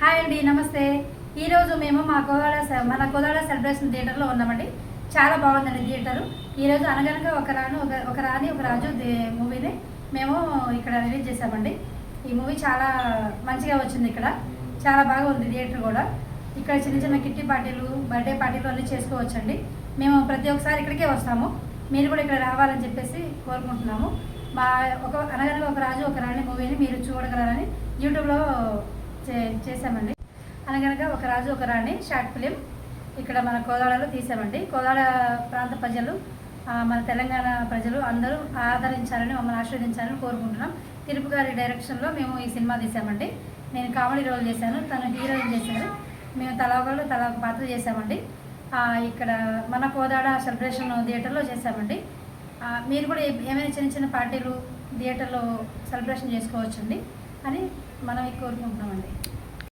Hi అండి, నమస్తే. ఈరోజు మేము మన కోదాడ సెలబ్రేషన్ థియేటర్లో ఉన్నామండి. చాలా బాగుందండి థియేటరు. ఈరోజు అనగనగా ఒక రాణి ఒక రాజు మూవీని మేము ఇక్కడ రిలీజ్ చేసామండి. ఈ మూవీ చాలా మంచిగా వచ్చింది. ఇక్కడ చాలా బాగా ఉంది థియేటర్ కూడా. ఇక్కడ చిన్న చిన్న కిట్టి పార్టీలు, బర్త్డే పార్టీలు అన్నీ చేసుకోవచ్చండి. మేము ప్రతి ఒక్కసారి ఇక్కడికే వస్తాము. మీరు కూడా ఇక్కడ రావాలని చెప్పేసి కోరుకుంటున్నాము. అనగనగా ఒక రాజు ఒక రాణి మూవీని మీరు చూడగలరని యూట్యూబ్లో చేసామండి. అనగనగా ఒక రాజు ఒక రాణి షార్ట్ ఫిలిం ఇక్కడ మన కోదాడలో తీసామండి. కోదాడ ప్రాంత ప్రజలు, మన తెలంగాణ ప్రజలు అందరూ ఆదరించాలని, మమ్మల్ని ఆశీర్వదించాలని కోరుకుంటున్నాం. తిరుపు గారి డైరెక్షన్లో మేము ఈ సినిమా తీసామండి. నేను కామెడీ రోల్ చేశాను, తను హీరోయిన్ చేశారు. మేము తలా ఒక పాత్ర చేసామండి. ఇక్కడ మన కోదాడ సెలబ్రేషన్ థియేటర్లో చేసామండి. మీరు కూడా ఏమైనా చిన్న చిన్న పార్టీలు థియేటర్లో సెలబ్రేషన్ చేసుకోవచ్చండి అని మనం కోరుకుంటున్నామండి.